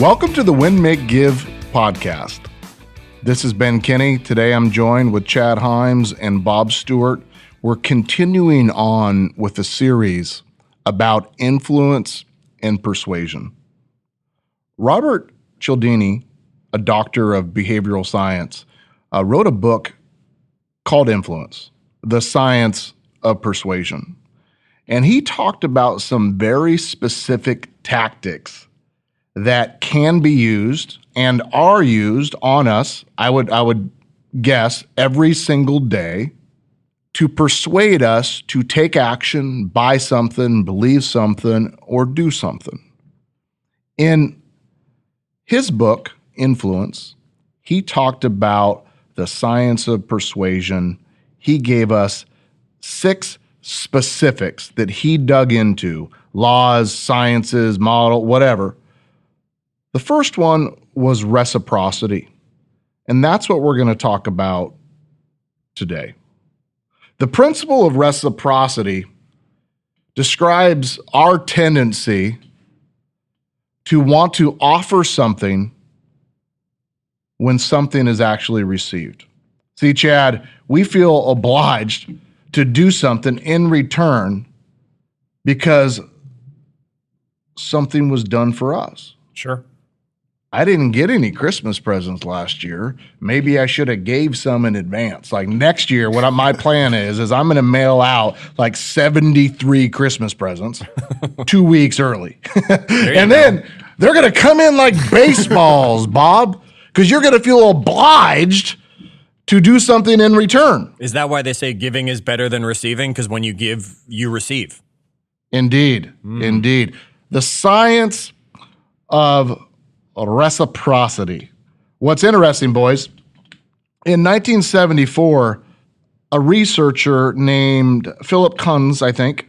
Welcome to the Win, Make, Give podcast. This is Ben Kinney. Today I'm joined with Chad Hyams and Bob Stewart. We're continuing on with a series about influence and persuasion. Robert Cialdini, a doctor of behavioral science, wrote a book called Influence, the Science of Persuasion. And he talked about some very specific tactics that can be used and are used on us, I would guess, every single day to persuade us to take action, buy something, believe something, or do something. In his book, Influence, he talked about the science of persuasion. He gave us 6 specifics that he dug into, laws, sciences, model, whatever. The first one was reciprocity, and that's what we're going to talk about today. The principle of reciprocity describes our tendency to want to offer something when something is actually received. See, Chad, we feel obliged to do something in return because something was done for us. Sure. I didn't get any Christmas presents last year. Maybe I should have gave some in advance. Like next year, what my plan is I'm going to mail out like 73 Christmas presents 2 weeks early. And then they're going to come in like baseballs, Bob, because you're going to feel obliged to do something in return. Is that why they say giving is better than receiving? Because when you give, you receive. Indeed. Indeed. The science of reciprocity. What's interesting, boys, in 1974, a researcher named Philip Kunz, I think,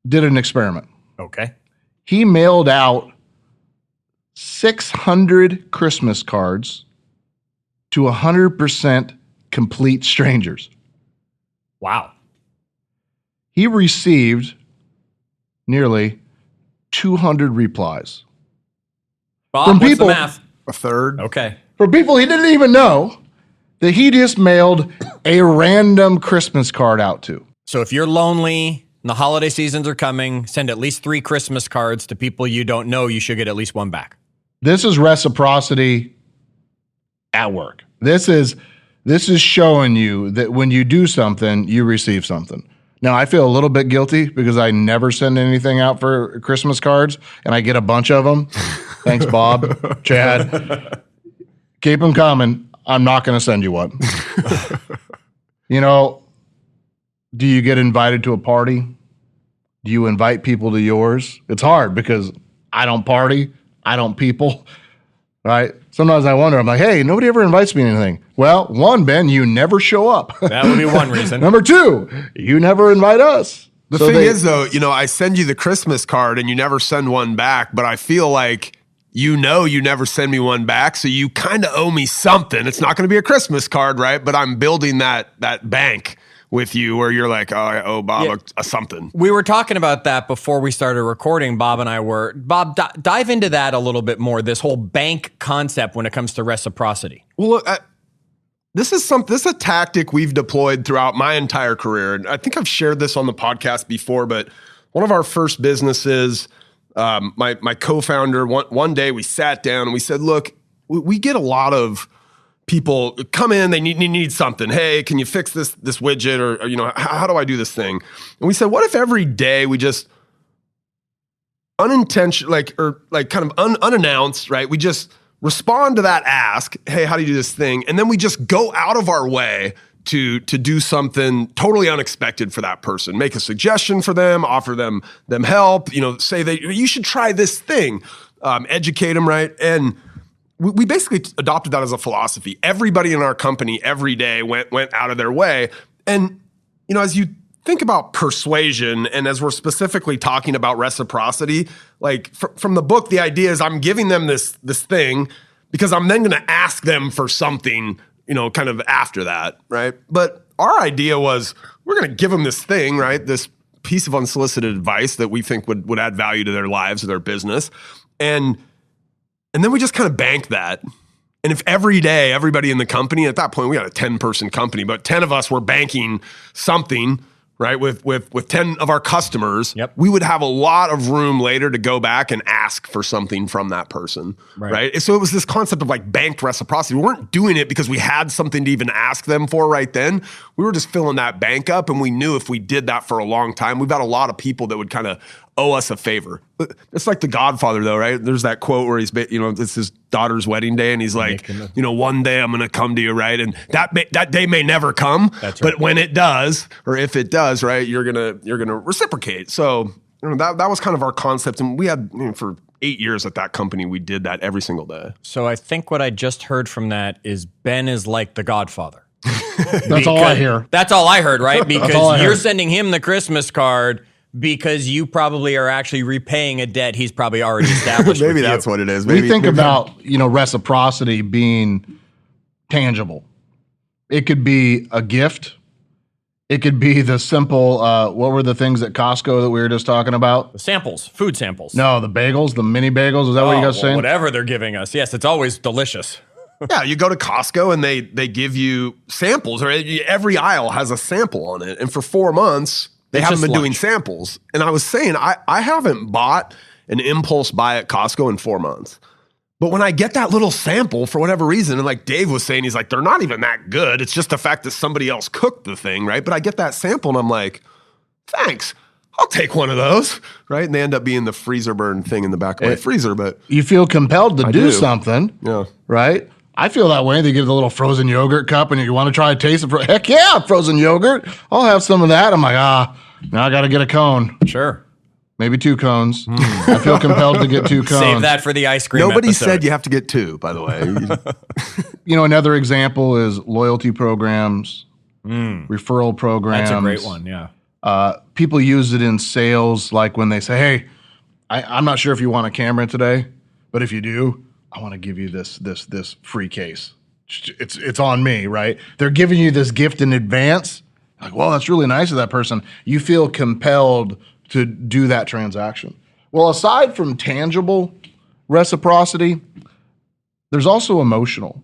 did an experiment. Okay. He mailed out 600 Christmas cards to 100% complete strangers. Wow. He received nearly 200 replies. Bob, from what's people, the math? A third. Okay. For people he didn't even know that he just mailed a random Christmas card out to. So if you're lonely and the holiday seasons are coming, send at least 3 Christmas cards to people you don't know. You should get at least 1 back. This is reciprocity at work. This is showing you that when you do something, you receive something. Now, I feel a little bit guilty because I never send anything out for Christmas cards, and I get a bunch of them. Thanks, Bob, Chad. Keep them coming. I'm not going to send you one. You know, do you get invited to a party? Do you invite people to yours? It's hard because I don't party. I don't people, right? Sometimes I wonder, I'm like, hey, nobody ever invites me to anything. Well, 1, Ben, you never show up. That would be one reason. Number 2, you never invite us. The thing is, though, I send you the Christmas card and you never send one back, but I feel like you never send me one back, so you kind of owe me something. It's not going to be a Christmas card, right? But I'm building that bank with you where you're like, oh, I owe Bob a something. We were talking about that before we started recording. Bob and I were. Bob, dive into that a little bit more, this whole bank concept when it comes to reciprocity. Well, look, this is a tactic we've deployed throughout my entire career. And I think I've shared this on the podcast before, but one of our first businesses, my co-founder, one day we sat down and we said, look, we get a lot of people come in, they need something. Hey, can you fix this widget? Or how do I do this thing? And we said, what if every day we just unintentional, unannounced, right? We just respond to that ask, hey, how do you do this thing? And then we just go out of our way to do something totally unexpected for that person, make a suggestion for them, offer them help, say that you should try this thing, educate them, right? And we basically adopted that as a philosophy. Everybody in our company every day went out of their way. And, as you think about persuasion, and as we're specifically talking about reciprocity, like from the book, the idea is I'm giving them this thing because I'm then going to ask them for something, kind of after that, right? But our idea was we're going to give them this thing, right? This piece of unsolicited advice that we think would add value to their lives or their business. And And then we just kind of bank that. And if every day, everybody in the company, at that point, we had a 10-person company, but 10 of us were banking something, right, with 10 of our customers, we would have a lot of room later to go back and ask for something from that person, right? So it was this concept of like banked reciprocity. We weren't doing it because we had something to even ask them for right then. We were just filling that bank up, and we knew if we did that for a long time, we've got a lot of people that would kind of owe us a favor. It's like The Godfather, though, right? There's that quote where it's his daughter's wedding day, and he's like, one day I'm going to come to you, right? And that day may never come, but when it does, or if it does, right, you're gonna reciprocate. So that was kind of our concept, and we had for 8 years at that company, we did that every single day. So I think what I just heard from that is Ben is like The Godfather. That's all I hear. That's all I heard, right? Because you're sending him the Christmas card because you probably are actually repaying a debt he's probably already established. Maybe that's what it is. We think about reciprocity being tangible. It could be a gift. It could be the simple. What were the things at Costco that we were just talking about? The samples, food samples. No, the bagels, the mini bagels. Is that what you guys saying? Whatever they're giving us. Yes, it's always delicious. Yeah, you go to Costco and they give you samples, or every aisle has a sample on it, and for 4 months. They haven't been doing samples. And I was saying, I haven't bought an impulse buy at Costco in 4 months. But when I get that little sample for whatever reason, and like Dave was saying, he's like, they're not even that good. It's just the fact that somebody else cooked the thing, right? But I get that sample and I'm like, thanks. I'll take one of those, right? And they end up being the freezer burn thing in the back of my freezer. But you feel compelled to do something, right? I feel that way. They give the little frozen yogurt cup, and you want to try to taste it. Heck yeah, frozen yogurt. I'll have some of that. I'm like, now I got to get a cone. Sure. Maybe 2 cones. I feel compelled to get 2 cones. Save that for the ice cream Nobody episode. said you have to get 2, by the way. Another example is loyalty programs, referral programs. That's a great one, yeah. People use it in sales, like when they say, hey, I'm not sure if you want a camera today, but if you do, I want to give you this free case. It's on me, right? They're giving you this gift in advance. Like, well, that's really nice of that person. You feel compelled to do that transaction. Well, aside from tangible reciprocity, there's also emotional.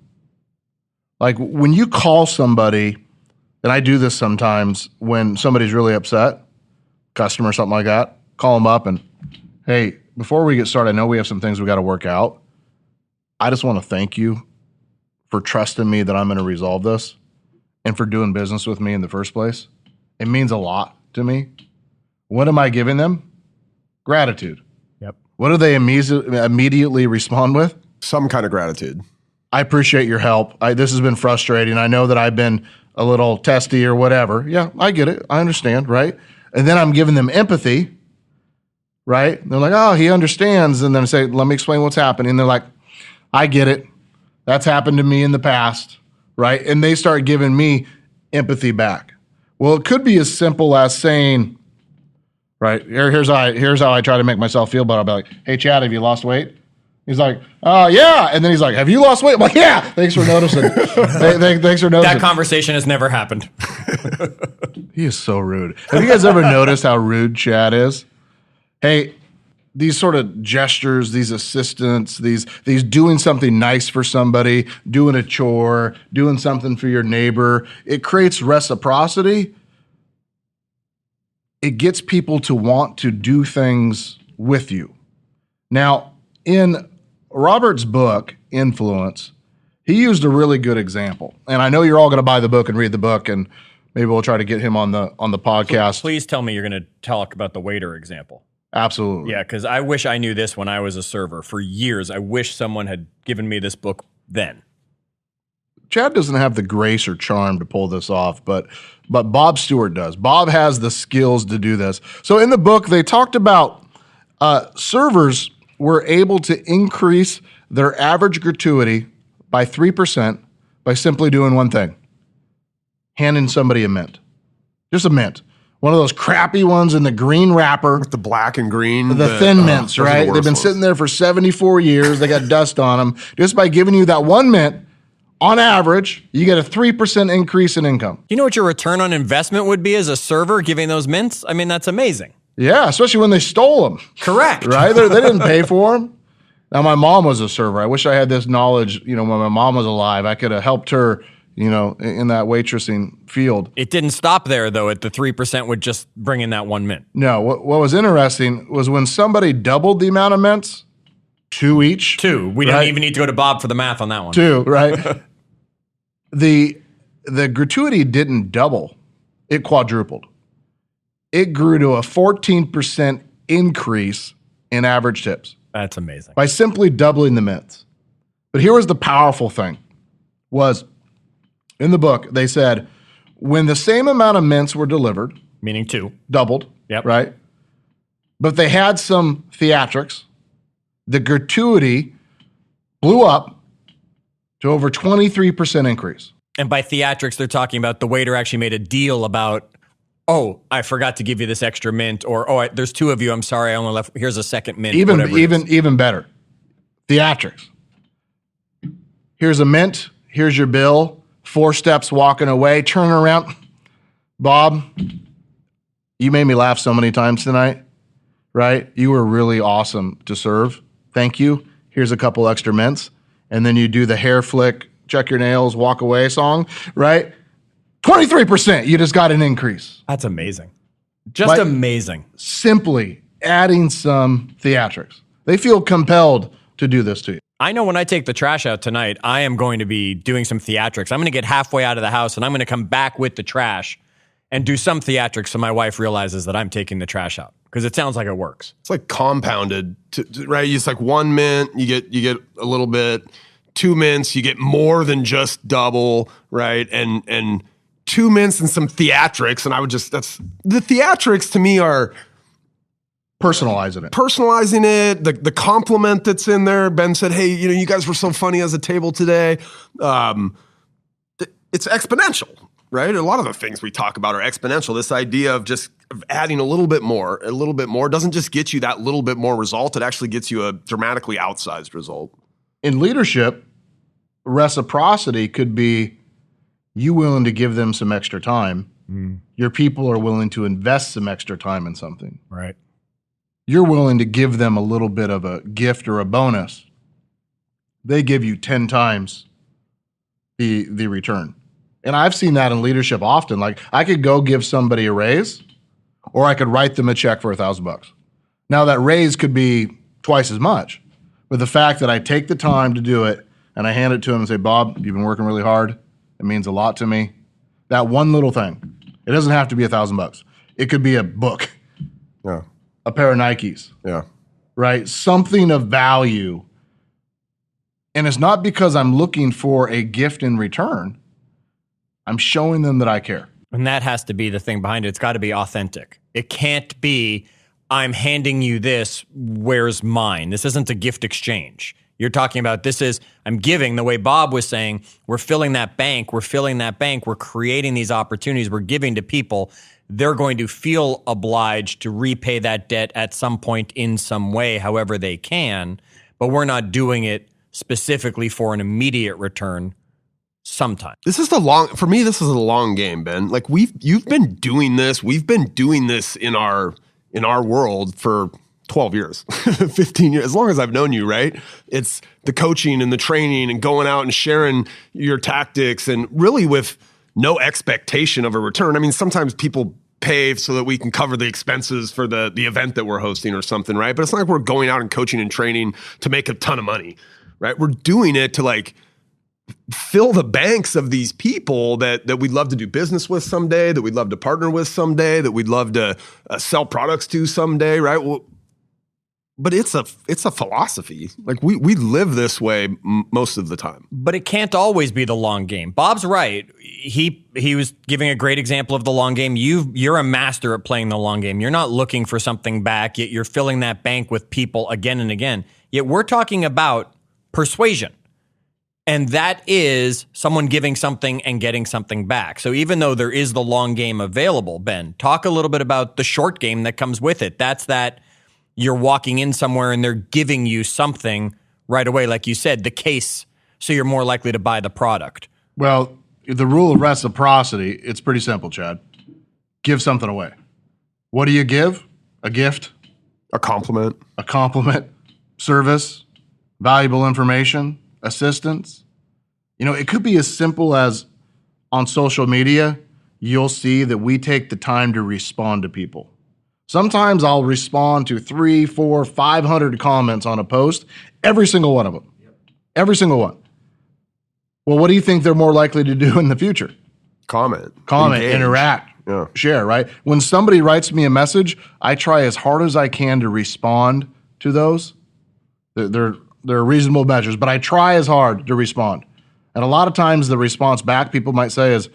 Like when you call somebody, and I do this sometimes when somebody's really upset, customer, something like that, call them up and, hey, before we get started, I know we have some things we got to work out. I just want to thank you for trusting me that I'm going to resolve this and for doing business with me in the first place. It means a lot to me. What am I giving them? Gratitude. Yep. What do they immediately respond with? Some kind of gratitude. I appreciate your help. This has been frustrating. I know that I've been a little testy or whatever. Yeah, I get it. I understand, right? And then I'm giving them empathy, right? They're like, oh, he understands. And then I say, let me explain what's happening. And they're like, I get it. That's happened to me in the past, right? And they start giving me empathy back. Well, it could be as simple as saying, right, here's how I try to make myself feel better. I'll be like, hey, Chad, have you lost weight? He's like, yeah. And then he's like, have you lost weight? I'm like, yeah. Thanks for noticing. Thanks for noticing. That conversation has never happened. He is so rude. Have you guys ever noticed how rude Chad is? Hey, these sort of gestures, these assistants, these doing something nice for somebody, doing a chore, doing something for your neighbor, it creates reciprocity. It gets people to want to do things with you. Now, in Robert's book, Influence, he used a really good example. And I know you're all going to buy the book and read the book, and maybe we'll try to get him on the podcast. Please tell me you're going to talk about the waiter example. Absolutely. Yeah, because I wish I knew this when I was a server. For years, I wish someone had given me this book then. Chad doesn't have the grace or charm to pull this off, but Bob Stewart does. Bob has the skills to do this. So in the book, they talked about servers were able to increase their average gratuity by 3% by simply doing one thing: handing somebody a mint. Just a mint. One of those crappy ones in the green wrapper. With the black and green. The thin mints, right? They've been sitting there for 74 years. They got dust on them. Just by giving you that one mint, on average, you get a 3% increase in income. You know what your return on investment would be as a server giving those mints? I mean, that's amazing. Yeah, especially when they stole them. Correct. Right? They didn't pay for them. Now, my mom was a server. I wish I had this knowledge, when my mom was alive. I could have helped her, in that waitressing field. It didn't stop there, though, at the 3% would just bring in that 1 mint. No, what was interesting was when somebody doubled the amount of mints, 2 each. 2. We don't even need to go to Bob for the math on that one. 2, right? The gratuity didn't double. It quadrupled. It grew to a 14% increase in average tips. That's amazing. By simply doubling the mints. But here was the powerful thing, was in the book, they said, when the same amount of mints were delivered, meaning 2, doubled, yep, right? But they had some theatrics, the gratuity blew up to over 23% increase. And by theatrics, they're talking about the waiter actually made a deal about, oh, I forgot to give you this extra mint, or there's 2 of you. I'm sorry, I only left. Here's a second mint. Even better, theatrics. Here's a mint. Here's your bill. 4 steps walking away. Turn around, Bob. You made me laugh so many times tonight, right? You were really awesome to serve. Thank you. Here's a couple extra mints, and then you do the hair flick, check your nails, walk away song, right? 23%, you just got an increase. That's amazing. Just amazing. Simply adding some theatrics. They feel compelled to do this to you. I know when I take the trash out tonight, I am going to be doing some theatrics. I'm going to get halfway out of the house and I'm going to come back with the trash and do some theatrics so my wife realizes that I'm taking the trash out, because it sounds like it works. It's like compounded, right? It's like 1 mint, you get a little bit. 2 mints, you get more than just double, right? And 2 mints and some theatrics, and the theatrics to me are personalizing it, the compliment that's in there. Ben said, hey, you guys were so funny as a table today. It's exponential, right? A lot of the things we talk about are exponential. This idea of just adding a little bit more doesn't just get you that little bit more result. It actually gets you a dramatically outsized result. In leadership, reciprocity could be you willing to give them some extra time. Your people are willing to invest some extra time in something. Right. You're willing to give them a little bit of a gift or a bonus. They give you 10 times the return. And I've seen that in leadership often. Like, I could go give somebody a raise, or I could write them a check for $1,000. Now, that raise could be twice as much. But the fact that I take the time to do it and I hand it to him and say, Bob, you've been working really hard. It means a lot to me. That one little thing. It doesn't have to be $1,000. It could be a book. Yeah. A pair of Nikes. Yeah. Right? Something of value. And it's not because I'm looking for a gift in return. I'm showing them that I care. And that has to be the thing behind it. It's got to be authentic. It can't be, I'm handing you this, where's mine? This isn't a gift exchange. You're talking about I'm giving, the way Bob was saying, we're filling that bank, we're creating these opportunities, we're giving to people. They're going to feel obliged to repay that debt at some point in some way, however they can, but we're not doing it specifically for an immediate return sometime. This is a long game, Ben. Like you've been doing this, we've been doing this in our world for 12 years, 15 years, as long as I've known you, right? It's the coaching and the training and going out and sharing your tactics, and really with no expectation of a return. I mean, sometimes people pay so that we can cover the expenses for the event that we're hosting or something, right? But it's not like we're going out and coaching and training to make a ton of money, right? We're doing it to like fill the banks of these people that we'd love to do business with someday, that we'd love to partner with someday, that we'd love to sell products to someday, right? Well, but it's a philosophy. Like we live this way most of the time. But it can't always be the long game. Bob's right. He was giving a great example of the long game. You're a master at playing the long game. You're not looking for something back, yet you're filling that bank with people again and again. Yet we're talking about persuasion. And that is someone giving something and getting something back. So even though there is the long game available, Ben, talk a little bit about the short game that comes with it. That's that you're walking in somewhere and they're giving you something right away, like you said, the case, so you're more likely to buy the product. Well, the rule of reciprocity, it's pretty simple, Chad. Give something away. What do you give? A gift? A compliment. Service, valuable information, assistance. It could be as simple as on social media, you'll see that we take the time to respond to people. Sometimes I'll respond to 300, 400, 500 comments on a post, every single one of them. Yep. Every single one. Well, what do you think they're more likely to do in the future? Comment, engage. Interact, share, right? When somebody writes me a message, I try as hard as I can to respond to those. They're reasonable measures, but I try as hard to respond. And a lot of times the response back people might say is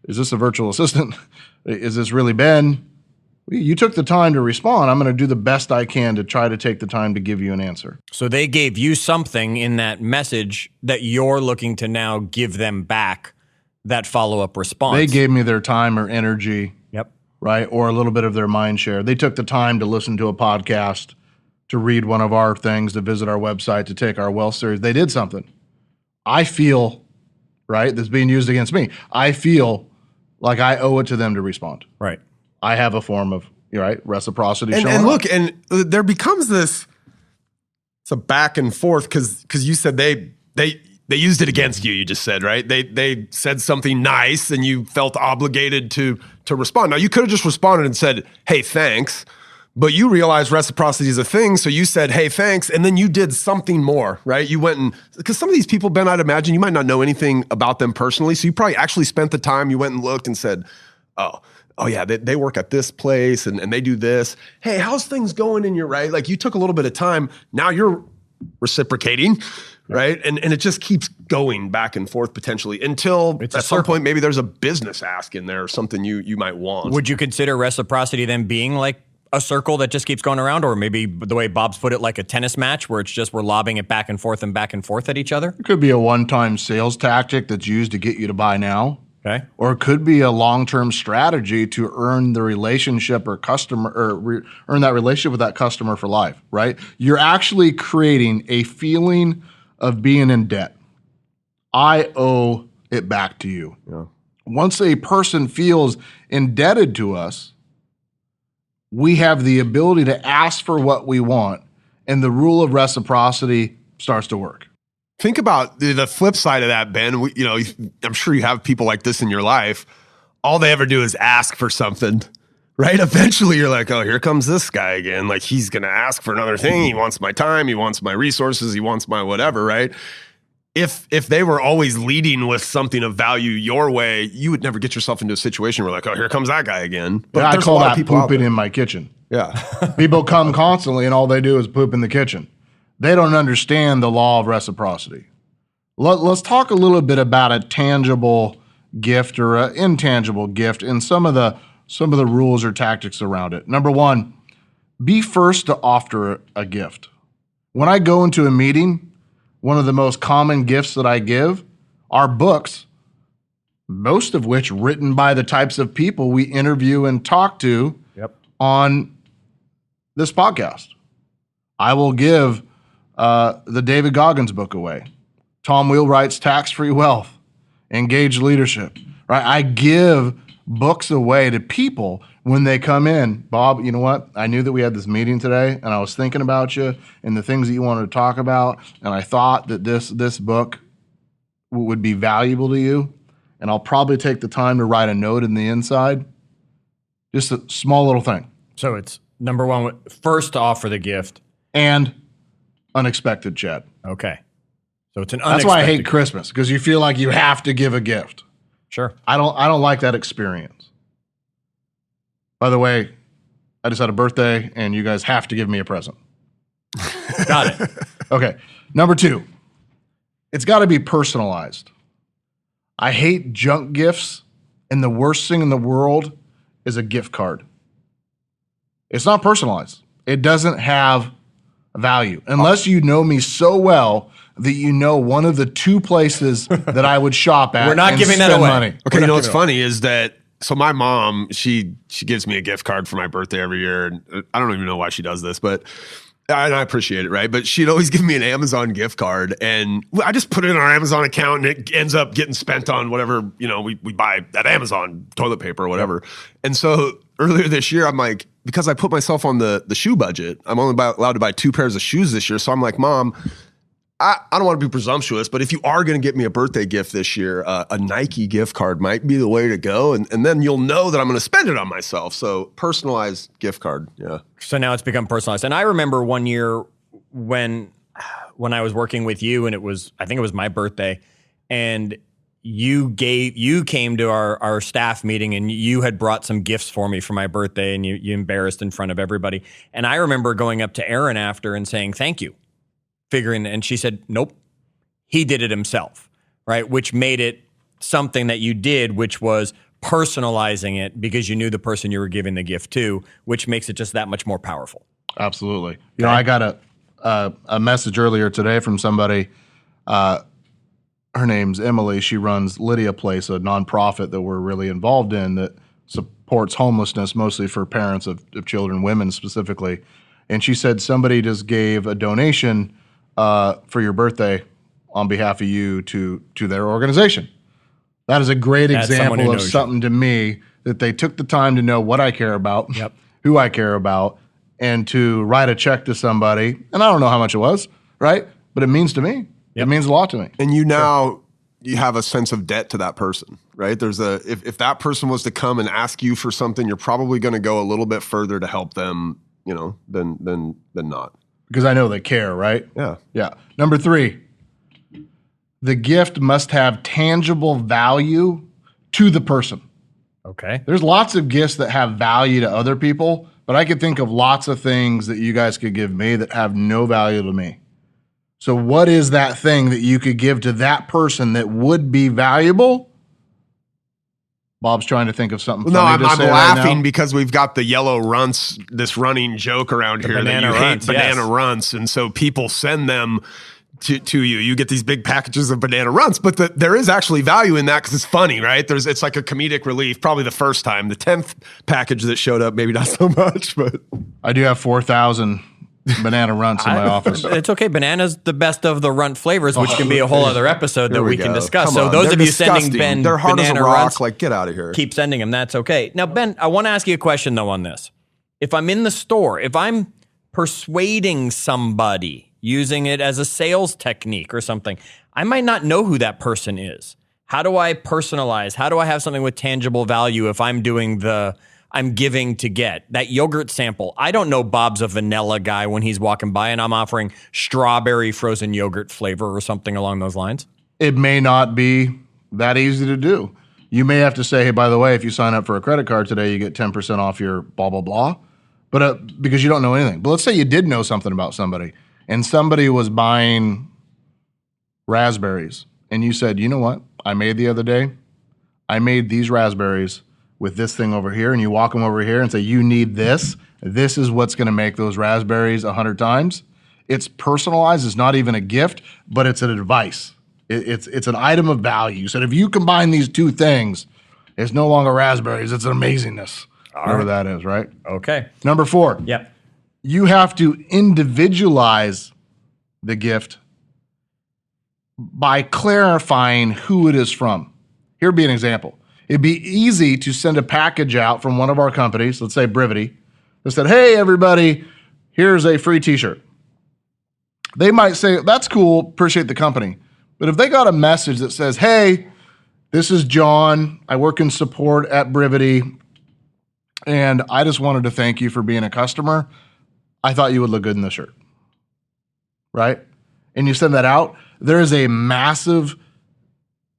this a virtual assistant? Is this really Ben? You took the time to respond. I'm going to do the best I can to try to take the time to give you an answer. So they gave you something in that message that you're looking to now give them back that follow-up response. They gave me their time or energy, yep, right, or a little bit of their mind share. They took the time to listen to a podcast, to read one of our things, to visit our website, to take our Wealth series. They did something. I feel, right, that's being used against me. I feel like I owe it to them to respond. Right. I have a form of, reciprocity. And look, and there becomes it's a back and forth because you said they used it against you. You just said, right? They said something nice and you felt obligated to respond. Now you could have just responded and said, "Hey, thanks," but you realized reciprocity is a thing, so you said, "Hey, thanks," and then you did something more, right? You went because some of these people, Ben, I'd imagine you might not know anything about them personally, so you probably actually spent the time. You went and looked and said, Oh yeah, they work at this place and they do this. Hey, how's things going in your right? Like you took a little bit of time. Now you're reciprocating, right? And it just keeps going back and forth potentially until at some point maybe there's a business ask in there or something you might want. Would you consider reciprocity then being like a circle that just keeps going around, or maybe the way Bob's put it, like a tennis match where it's just we're lobbing it back and forth at each other? It could be a one-time sales tactic that's used to get you to buy now. Okay. Or it could be a long-term strategy to earn the relationship or customer, or earn that relationship with that customer for life, right? You're actually creating a feeling of being in debt. I owe it back to you. Yeah. Once a person feels indebted to us, we have the ability to ask for what we want, and the rule of reciprocity starts to work. Think about the flip side of that, Ben. I'm sure you have people like this in your life. All they ever do is ask for something, right? Eventually you're like, oh, here comes this guy again. Like he's going to ask for another thing. He wants my time. He wants my resources. He wants my whatever, right? If they were always leading with something of value your way, you would never get yourself into a situation where like, oh, here comes that guy again. But I call that pooping in my kitchen. Yeah. People come constantly and all they do is poop in the kitchen. They don't understand the law of reciprocity. Let's talk a little bit about a tangible gift or an intangible gift and some of the rules or tactics around it. Number one, be first to offer a gift. When I go into a meeting, one of the most common gifts that I give are books, most of which written by the types of people we interview and talk to on this podcast. I will give the David Goggins book away. Tom Wheelwright's Tax-Free Wealth, Engaged Leadership, right? I give books away to people when they come in. Bob, you know what? I knew that we had this meeting today, and I was thinking about you and the things that you wanted to talk about, and I thought that this book would be valuable to you, and I'll probably take the time to write a note in the inside. Just a small little thing. So it's number one, first to offer the gift. And unexpected, Chad. Okay. So it's an unexpected. That's why I hate Christmas, because you feel like you have to give a gift. Sure. I don't like that experience. By the way, I just had a birthday, and you guys have to give me a present. Got it. Okay. Number two, it's got to be personalized. I hate junk gifts, and the worst thing in the world is a gift card. It's not personalized. It doesn't have value unless you know me so well that you know one of the two places that I would shop at. We're not and giving that spend away. Money. Okay, you know what's funny is that so my mom, she gives me a gift card for my birthday every year, and I don't even know why she does this, but I appreciate it, right? But she'd always give me an Amazon gift card, and I just put it in our Amazon account, and it ends up getting spent on whatever we buy at Amazon, toilet paper or whatever. And so earlier this year, I'm like, because I put myself on the shoe budget, I'm only allowed to buy 2 pairs of shoes this year. So I'm like, Mom, I don't want to be presumptuous, but if you are going to get me a birthday gift this year, a Nike gift card might be the way to go. And then you'll know that I'm going to spend it on myself. So personalized gift card. Yeah. So now it's become personalized. And I remember one year when I was working with you, and I think it was my birthday, and you came to our staff meeting, and you had brought some gifts for me for my birthday, and you embarrassed in front of everybody. And I remember going up to Erin after and saying, thank you. And she said, nope, he did it himself, right? Which made it something that you did, which was personalizing it because you knew the person you were giving the gift to, which makes it just that much more powerful. Absolutely. You know, I got a message earlier today from somebody. Her name's Emily. She runs Lydia Place, a nonprofit that we're really involved in that supports homelessness, mostly for parents of children, women specifically. And she said somebody just gave a donation for your birthday on behalf of you to their organization. That is a great example of something to me that they took the time to know what I care about, who I care about, and to write a check to somebody. And I don't know how much it was, right? But it means to me. It means a lot to me. And you have a sense of debt to that person, right? If that person was to come and ask you for something, you're probably going to go a little bit further to help them, than not. Because I know they care, right? Yeah. Yeah. Number 3, the gift must have tangible value to the person. Okay. There's lots of gifts that have value to other people, but I could think of lots of things that you guys could give me that have no value to me. So what is that thing that you could give to that person that would be valuable? Bob's trying to think of something funny to say laughing right now. Because we've got the yellow runts, this running joke around here that you hate banana runts. And so people send them to you. You get these big packages of banana runts, but there is actually value in that because it's funny, right? It's like a comedic relief, probably the first time. The 10th package that showed up, maybe not so much, but. I do have 4,000 banana runts in my office. It's okay. Banana's the best of the runt flavors, which can be a whole other episode that we can discuss. Come so on. those They're of you disgusting. sending Ben They're hard banana as a rock. runts, Like, get out of here. keep sending them. That's okay. Now, Ben, I want to ask you a question though on this. If I'm in the store, if I'm persuading somebody using it as a sales technique or something, I might not know who that person is. How do I personalize? How do I have something with tangible value if I'm doing I'm giving to get? That yogurt sample, I don't know Bob's a vanilla guy when he's walking by and I'm offering strawberry frozen yogurt flavor or something along those lines. It may not be that easy to do. You may have to say, hey, by the way, if you sign up for a credit card today, you get 10% off your blah, blah, blah. But because you don't know anything. But let's say you did know something about somebody and somebody was buying raspberries and you said, you know what I made the other day? I made these raspberries with this thing over here, and you walk them over here and say, you need this. This is what's going to make those raspberries 100 times. It's personalized. It's not even a gift, but it's an advice. It's an item of value. So if you combine these two things, it's no longer raspberries. It's an amazingness. Whatever that is, right? Okay. Number 4. Yep. You have to individualize the gift by clarifying who it is from. Here'd be an example. It'd be easy to send a package out from one of our companies, let's say Brivity, that said, hey, everybody, here's a free t-shirt. They might say, that's cool, appreciate the company. But if they got a message that says, hey, this is John, I work in support at Brivity, and I just wanted to thank you for being a customer. I thought you would look good in the shirt, right? And you send that out, there is a massive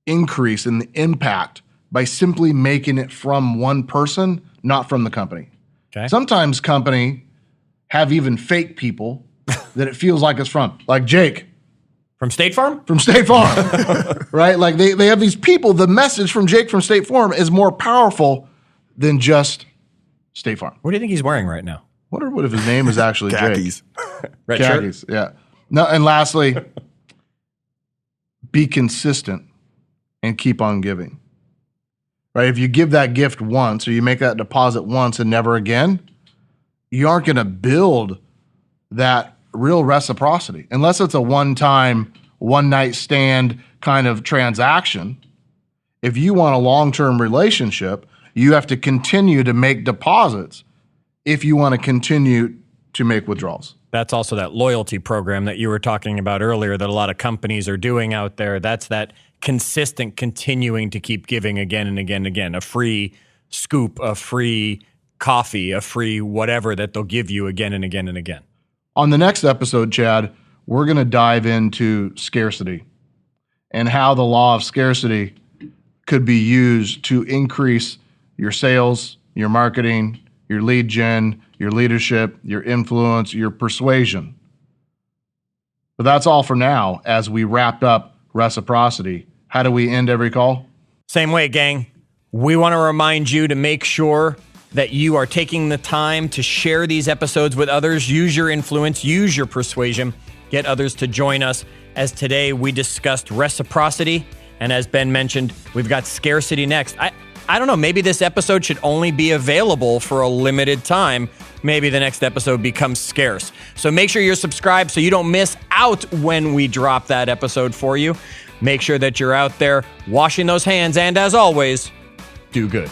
increase in the impact by simply making it from one person, not from the company. Okay. Sometimes company have even fake people that it feels like it's from, like Jake. From State Farm? From State Farm, right? Like they have these people, the message from Jake from State Farm is more powerful than just State Farm. What do you think he's wearing right now? Wonder what if his name is actually Khakis. Jake. Red Khakis, shirt? yeah. No, and lastly, be consistent and keep on giving. Right? If you give that gift once or you make that deposit once and never again, you aren't going to build that real reciprocity unless it's a one-time, one-night stand kind of transaction. If you want a long-term relationship, you have to continue to make deposits if you want to continue to make withdrawals. That's also that loyalty program that you were talking about earlier that a lot of companies are doing out there. That's that consistent continuing to keep giving again and again and again. A free scoop, a free coffee, a free whatever that they'll give you again and again and again. On the next episode, Chad, we're going to dive into scarcity and how the law of scarcity could be used to increase your sales, your marketing, your lead gen, your leadership, your influence, your persuasion. But that's all for now as we wrapped up Reciprocity. How do we end every call? Same way, gang. We want to remind you to make sure that you are taking the time to share these episodes with others. Use your influence, use your persuasion, get others to join us. As today we discussed reciprocity, and as Ben mentioned, we've got scarcity next. I don't know, maybe this episode should only be available for a limited time. Maybe the next episode becomes scarce. So make sure you're subscribed so you don't miss out when we drop that episode for you. Make sure that you're out there washing those hands, and as always, do good.